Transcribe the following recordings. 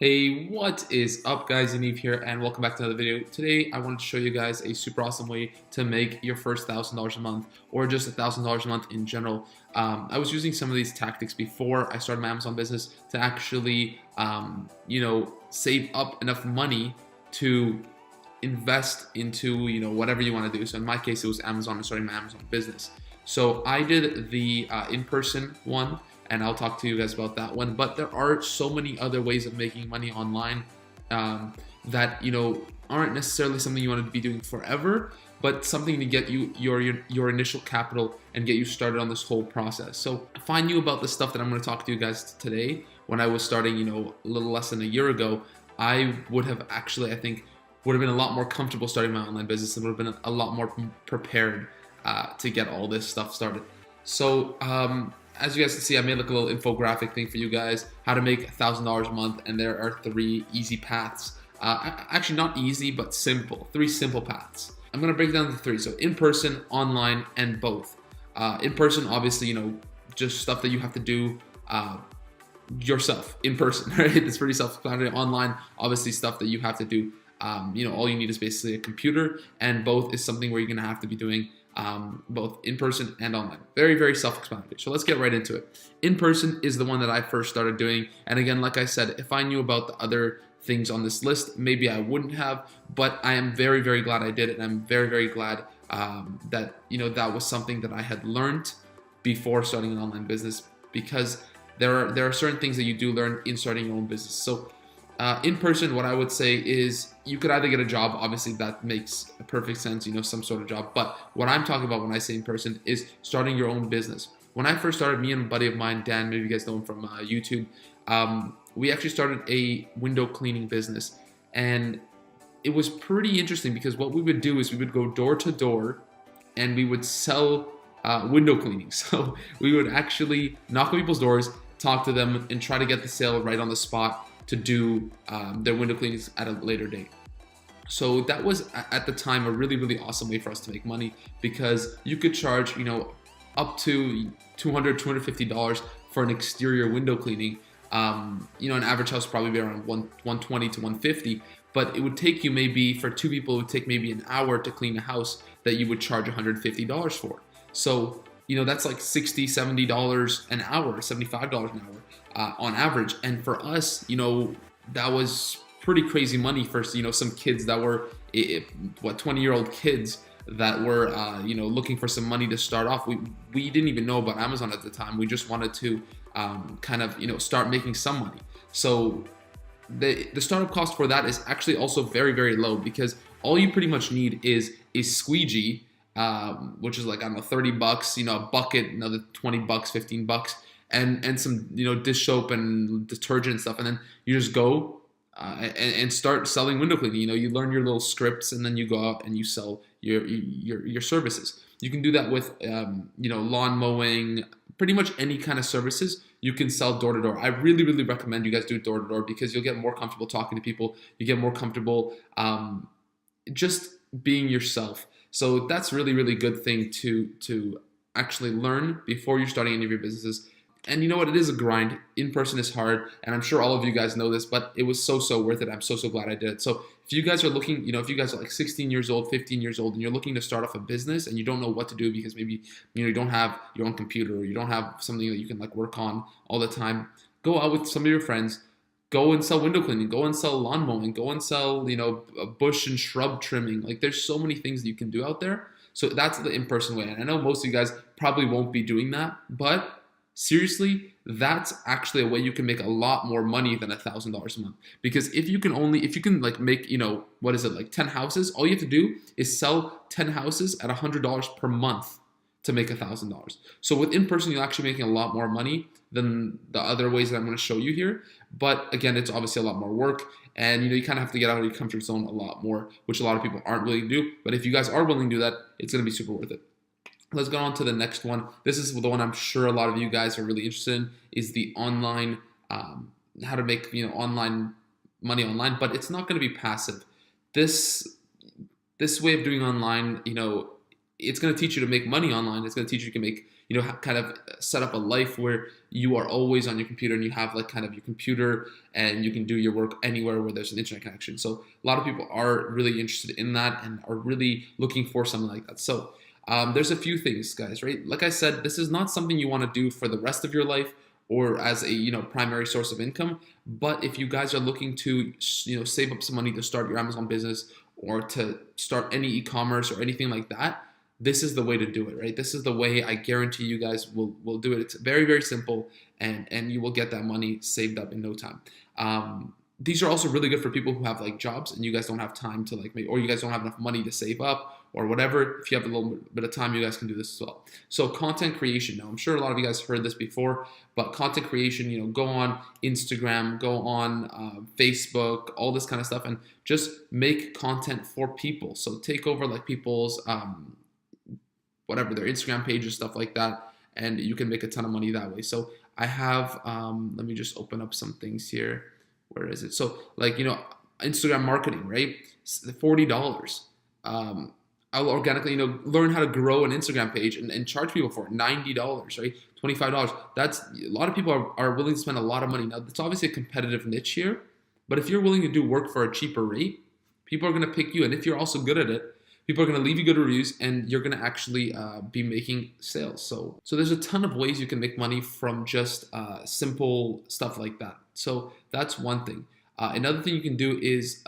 Hey, what is up guys? Yaniv here and welcome back to another video. Today I wanted to show you guys a super awesome way to make your first $1,000 a month or just $1,000 a month in general. I was using some of these tactics before I started my Amazon business to actually, save up enough money to invest into, whatever you want to do. So in my case, it was Amazon and starting my Amazon business. So I did the in-person one, and I'll talk to you guys about that one. But there are so many other ways of making money online that aren't necessarily something you want to be doing forever, but something to get you your initial capital and get you started on this whole process. So if I knew about the stuff that I'm going to talk to you guys today, when I was starting, a little less than a year ago, I would have actually, I think, would have been a lot more comfortable starting my online business and would have been a lot more prepared to get all this stuff started. So as you guys can see, I made like a little infographic thing for you guys, how to make $1,000 a month, and there are 3 easy paths. Actually not easy, but simple. 3 simple paths. I'm gonna break it down to 3. So in person, online, and both. In person, obviously, just stuff that you have to do yourself in person, right? It's pretty self-explanatory. Online, obviously stuff that you have to do. All you need is basically a computer, and both is something where you're gonna have to be doing both in person and online. Very, very self-explanatory. So let's get right into it. In person is the one that I first started doing. And again, like I said, if I knew about the other things on this list, maybe I wouldn't have, but I am very, very glad I did it. And I'm very, very glad that, that was something that I had learned before starting an online business, because there are certain things that you do learn in starting your own business. So in person, what I would say is you could either get a job. Obviously, that makes perfect sense, some sort of job. But what I'm talking about when I say in person is starting your own business. When I first started, me and a buddy of mine, Dan, maybe you guys know him from YouTube, we actually started a window cleaning business. And it was pretty interesting because what we would do is we would go door to door and we would sell window cleaning. So we would actually knock on people's doors, talk to them, and try to get the sale right on the spot to do their window cleanings at a later date. So that was at the time a really, really awesome way for us to make money, because you could charge up to $200, $250 for an exterior window cleaning. An average house probably be around 120 to 150, but it would take you maybe, for 2 people, it would take maybe an hour to clean a house that you would charge $150 for. So that's like $60, $70 an hour, $75 an hour on average. And for us, that was pretty crazy money for, some kids that were, 20-year-old kids that were, looking for some money to start off. We didn't even know about Amazon at the time. We just wanted to start making some money. So the startup cost for that is actually also very, very low, because all you pretty much need is a squeegee, which is like, I don't know, $30, a bucket, another $20, $15, and some, dish soap and detergent and stuff. And then you just go and start selling window cleaning. You learn your little scripts, and then you go out and you sell your services. You can do that with, lawn mowing, pretty much any kind of services. You can sell door to door. I really, really recommend you guys do door to door, because you'll get more comfortable talking to people. You get more comfortable just being yourself. So that's really, really good thing to actually learn before you're starting any of your businesses. And you know what? It is a grind. In person is hard, and I'm sure all of you guys know this, but it was so worth it. I'm so glad I did it. So if you guys are looking, if you guys are like 16 years old, 15 years old, and you're looking to start off a business and you don't know what to do because maybe you don't have your own computer, or you don't have something that you can like work on all the time, go out with some of your friends. Go and sell window cleaning, go and sell lawn mowing, go and sell, bush and shrub trimming. Like, there's so many things that you can do out there. So that's the in-person way. And I know most of you guys probably won't be doing that, but seriously, that's actually a way you can make a lot more money than $1,000 a month. Because if you can like make, 10 houses, all you have to do is sell 10 houses at $100 per month to make $1,000. So with in-person, you're actually making a lot more money than the other ways that I'm going to show you here. But again, it's obviously a lot more work, and you kind of have to get out of your comfort zone a lot more, which a lot of people aren't willing to do. But if you guys are willing to do that, it's going to be super worth it. Let's go on to the next one. This is the one I'm sure a lot of you guys are really interested in, is the online, how to make online money online, but it's not going to be passive. This way of doing online, it's going to teach you to make money online. It's going to teach you to make, kind of set up a life where you are always on your computer and you have like kind of your computer and you can do your work anywhere where there's an internet connection. So a lot of people are really interested in that and are really looking for something like that. So there's a few things, guys, right? Like I said, this is not something you want to do for the rest of your life or as a primary source of income. But if you guys are looking to save up some money to start your Amazon business or to start any e-commerce or anything like that, this is the way to do it, right? This is the way I guarantee you guys will do it. It's very, very simple, and you will get that money saved up in no time. These are also really good for people who have like jobs and you guys don't have time to like make, or you guys don't have enough money to save up or whatever. If you have a little bit of time, you guys can do this as well. So content creation. Now, I'm sure a lot of you guys heard this before, but content creation, go on Instagram, go on Facebook, all this kind of stuff, and just make content for people. So take over like people's whatever, their Instagram pages, stuff like that, and you can make a ton of money that way. So I have, let me just open up some things here. Where is it? So like, Instagram marketing, right? $40. I'll organically, learn how to grow an Instagram page and charge people for it. $90, right? $25. That's, a lot of people are willing to spend a lot of money. Now, it's obviously a competitive niche here, but if you're willing to do work for a cheaper rate, people are going to pick you. And if you're also good at it, people are going to leave you good reviews and you're going to actually be making sales. So there's a ton of ways you can make money from just simple stuff like that. So that's one thing. Another thing you can do is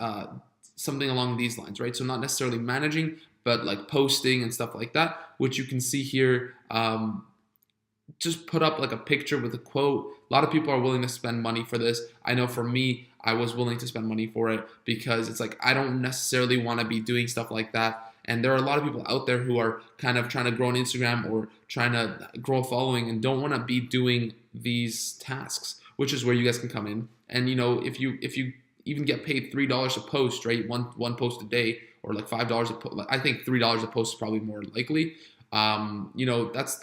something along these lines, right? So not necessarily managing, but like posting and stuff like that, which you can see here. Just put up like a picture with a quote. A lot of people are willing to spend money for this. I know for me, I was willing to spend money for it because it's like I don't necessarily want to be doing stuff like that. And there are a lot of people out there who are kind of trying to grow on Instagram or trying to grow a following and don't want to be doing these tasks, which is where you guys can come in. And if you even get paid $3 a post, right? One post a day, or like $5 a post. I think $3 a post is probably more likely. That's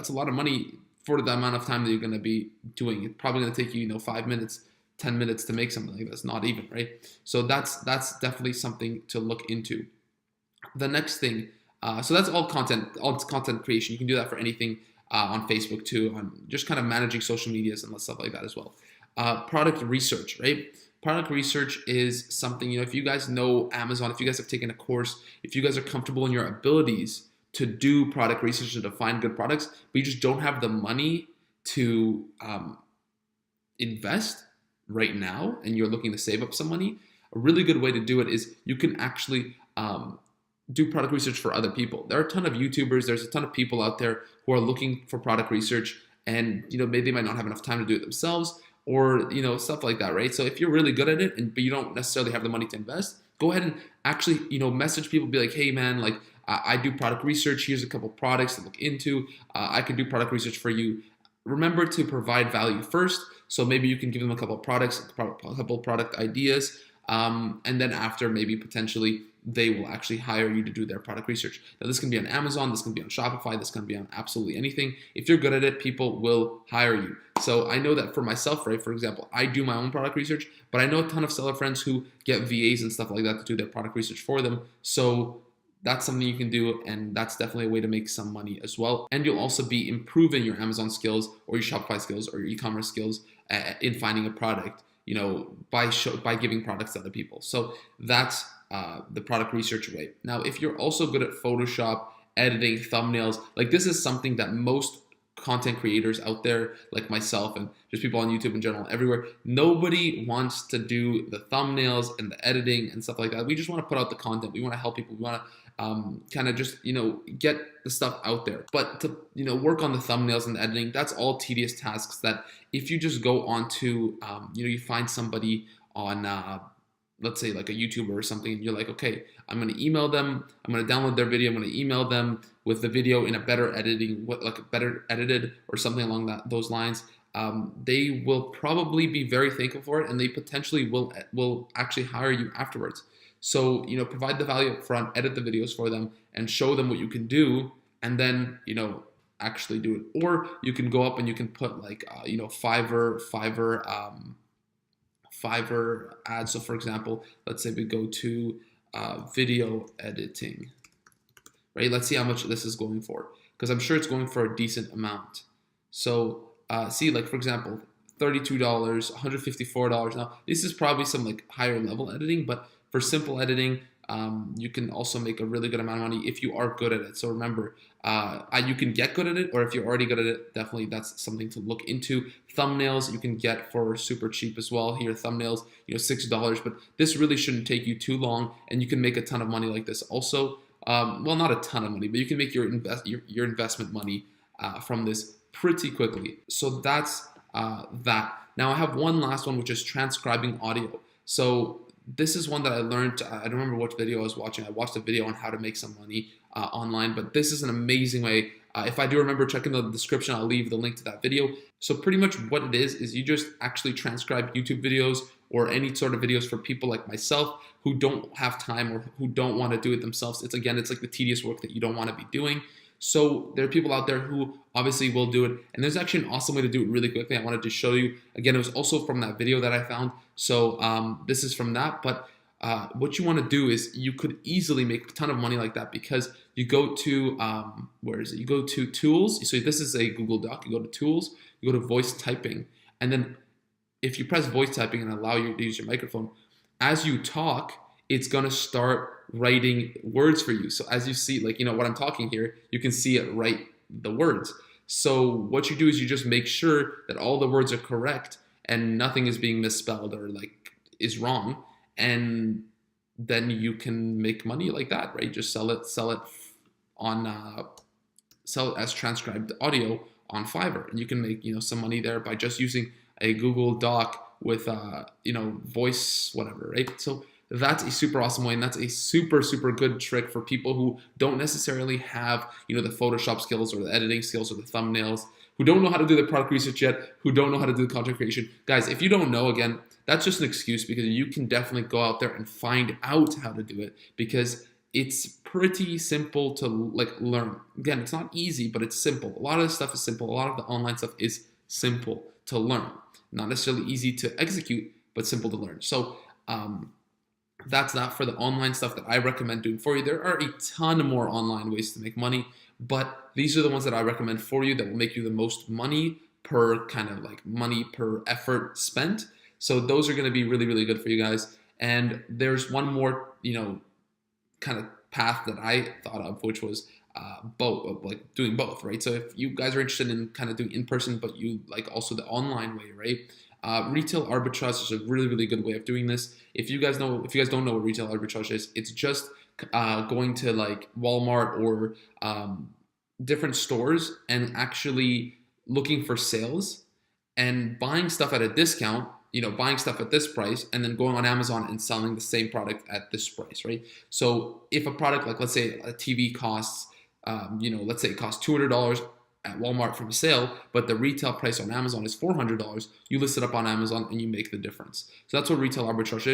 a lot of money for the amount of time that you're going to be doing. It's probably going to take you 5 minutes, 10 minutes to make something like this, not even, right? So that's definitely something to look into. The next thing, so that's all content creation. You can do that for anything on Facebook too, on just kind of managing social medias and stuff like that as well. Product research, right? Product research is something, if you guys know Amazon, if you guys have taken a course, if you guys are comfortable in your abilities to do product research and to find good products, but you just don't have the money to invest right now and you're looking to save up some money, a really good way to do it is you can actually do product research for other people. There are a ton of YouTubers, there's a ton of people out there who are looking for product research and maybe they might not have enough time to do it themselves or stuff like that, right? So if you're really good at it but you don't necessarily have the money to invest, go ahead and actually message people, be like, hey man, like I do product research, here's a couple products to look into, I can do product research for you. Remember to provide value first, so maybe you can give them a couple of products, a couple of product ideas, and then after maybe potentially they will actually hire you to do their product research. Now this can be on Amazon, this can be on Shopify, this can be on absolutely anything. If you're good at it, people will hire you. So I know that for myself, right, for example, I do my own product research, but I know a ton of seller friends who get VAs and stuff like that to do their product research for them. So that's something you can do, and that's definitely a way to make some money as well. And you'll also be improving your Amazon skills or your Shopify skills or your e-commerce skills in finding a product, by giving products to other people. So that's the product research way. Now, if you're also good at Photoshop, editing, thumbnails, like this is something that most content creators out there, like myself and just people on YouTube in general, everywhere, nobody wants to do the thumbnails and the editing and stuff like that. We just want to put out the content. We want to help people. We want to kind of just, get the stuff out there. But to, work on the thumbnails and the editing, that's all tedious tasks that if you just go onto, you find somebody on, let's say like a YouTuber or something, and you're like, okay, I'm going to email them, I'm going to download their video, I'm going to email them with the video in a better better edited or something along those lines. They will probably be very thankful for it, and they potentially will actually hire you afterwards. So, provide the value up front, edit the videos for them, and show them what you can do, and then, actually do it. Or you can go up and you can put like, Fiverr ads. So for example, let's say we go to video editing. right? Let's see how much this is going for, because I'm sure it's going for a decent amount. So see, like for example, $32, $154. Now this is probably some like higher level editing, but for simple editing, you can also make a really good amount of money if you are good at it. So remember, you can get good at it, or if you're already good at it, definitely that's something to look into. Thumbnails you can get for super cheap as well. Here, thumbnails, $6, but this really shouldn't take you too long, and you can make a ton of money like this. Also, well, not a ton of money, but you can make your investment money from this pretty quickly. So that's that. Now I have one last one, which is transcribing audio. So this is one that I learned. I don't remember what video I was watching. I watched a video on how to make some money online, but this is an amazing way. If I do remember, check in the description. I'll leave the link to that video. So pretty much what it is you just actually transcribe YouTube videos or any sort of videos for people like myself who don't have time or who don't want to do it themselves. It's like the tedious work that you don't want to be doing. So there are people out there who obviously will do it, and there's actually an awesome way to do it really quickly. I wanted to show you. Again, it was also from that video that I found. So this is from that, but what you want to do is you could easily make a ton of money like that, because you go to, where is it? You go to tools. So this is a Google Doc. You go to tools, you go to voice typing, and then if you press voice typing and allow you to use your microphone, as you talk, it's going to start writing words for you. So as you see, like, what I'm talking here, you can see it write the words. So what you do is you just make sure that all the words are correct and nothing is being misspelled or like is wrong. And then you can make money like that, right? Just sell it on, sell it as transcribed audio on Fiverr. And you can make, some money there by just using a Google Doc with, voice, whatever, right? So that's a super awesome way, and that's a super, super good trick for people who don't necessarily have, the Photoshop skills or the editing skills or the thumbnails, who don't know how to do the product research yet, who don't know how to do the content creation. Guys, if you don't know, again, that's just an excuse, because you can definitely go out there and find out how to do it, because it's pretty simple to learn. Again, it's not easy, but it's simple. A lot of this stuff is simple. A lot of the online stuff is simple to learn. Not necessarily easy to execute, but simple to learn. So, that's that for the online stuff that I recommend doing for you. There are a ton more online ways to make money, but these are the ones that I recommend for you that will make you the most money per money per effort spent. So those are going to be really, really good for you guys. And there's one more, kind of path that I thought of, which was both, like doing both, right? So if you guys are interested in kind of doing in person, but you like also the online way, right? Retail arbitrage is a really, really good way of doing this. If you guys don't know what retail arbitrage is, it's just going to like Walmart or different stores and actually looking for sales and buying stuff at a discount, buying stuff at this price, and then going on Amazon and selling the same product at this price, right? So if a product, like let's say a TV costs, let's say it costs $200 at Walmart from a sale, but the retail price on Amazon is $400, you list it up on Amazon and you make the difference. So that's what retail arbitrage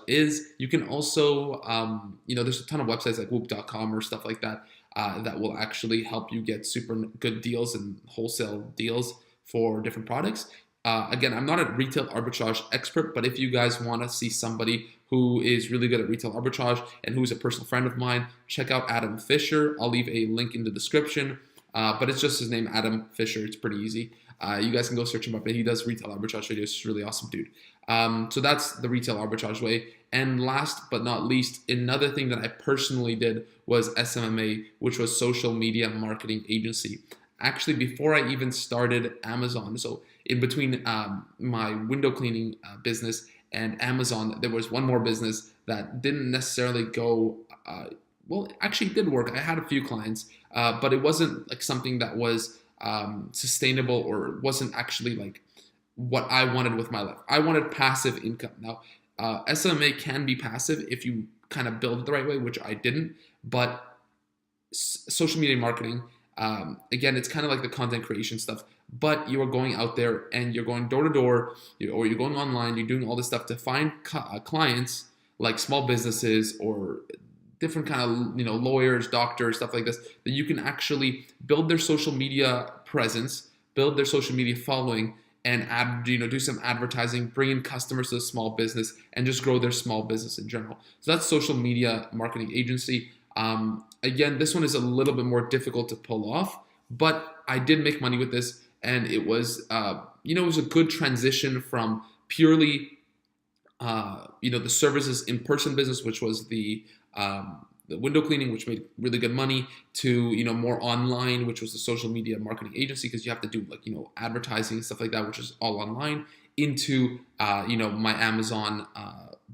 is. You can also, there's a ton of websites like whoop.com or stuff like that that will actually help you get super good deals and wholesale deals for different products. Again, I'm not a retail arbitrage expert, but if you guys want to see somebody who is really good at retail arbitrage and who's a personal friend of mine, check out Adam Fisher. I'll leave a link in the description, but it's just his name, Adam Fisher. It's pretty easy. You guys can go search him up, but he does retail arbitrage videos. He's a really awesome dude. So that's the retail arbitrage way. And last but not least, another thing that I personally did was SMMA, which was social media marketing agency. Actually, before I even started Amazon, so in between my window cleaning business and Amazon, there was one more business that didn't necessarily go, well, actually did work. I had a few clients, but it wasn't like something that was sustainable, or wasn't actually like what I wanted with my life. I wanted passive income. Now, SMMA can be passive if you kind of build it the right way, which I didn't, but social media marketing, again, it's kind of like the content creation stuff, but you are going out there and you're going door to door, or you're going online, you're doing all this stuff to find clients like small businesses or different kind of, lawyers, doctors, stuff like this, that you can actually build their social media presence, build their social media following, and do some advertising, bring in customers to the small business, and just grow their small business in general. So that's social media marketing agency. Again, this one is a little bit more difficult to pull off, but I did make money with this, and it was, it was a good transition from purely, the services in-person business, which was the window cleaning, which made really good money, to more online, which was the social media marketing agency, because you have to do like advertising and stuff like that, which is all online, into my Amazon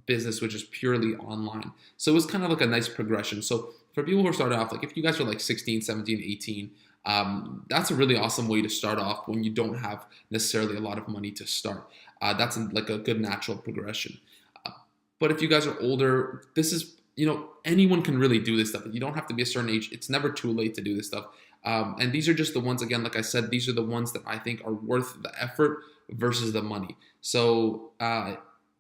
business, which is purely online. So it was kind of like a nice progression. So for people who are starting off, like if you guys are like 16, 17, 18, that's a really awesome way to start off when you don't have necessarily a lot of money to start. That's like a good natural progression. But if you guys are older, this is, anyone can really do this stuff. You don't have to be a certain age. It's never too late to do this stuff. And these are just the ones, again, like I said, these are the ones that I think are worth the effort versus the money. So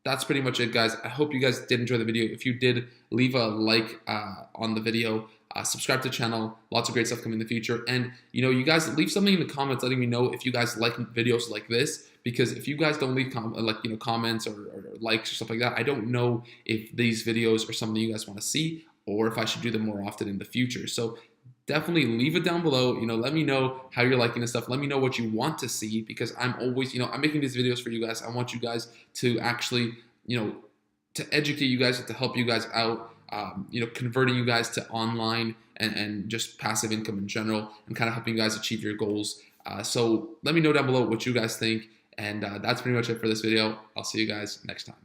that's pretty much it, guys. I hope you guys did enjoy the video. If you did, leave a like on the video. Subscribe to the channel. Lots of great stuff coming in the future. And, you guys leave something in the comments letting me know if you guys like videos like this. Because if you guys don't leave comments or likes or stuff like that, I don't know if these videos are something you guys want to see or if I should do them more often in the future. So definitely leave it down below. Let me know how you're liking this stuff. Let me know what you want to see, because I'm always, I'm making these videos for you guys. I want you guys to actually, to educate you guys, to help you guys out, converting you guys to online and just passive income in general, and kind of helping you guys achieve your goals. So let me know down below what you guys think. And that's pretty much it for this video. I'll see you guys next time.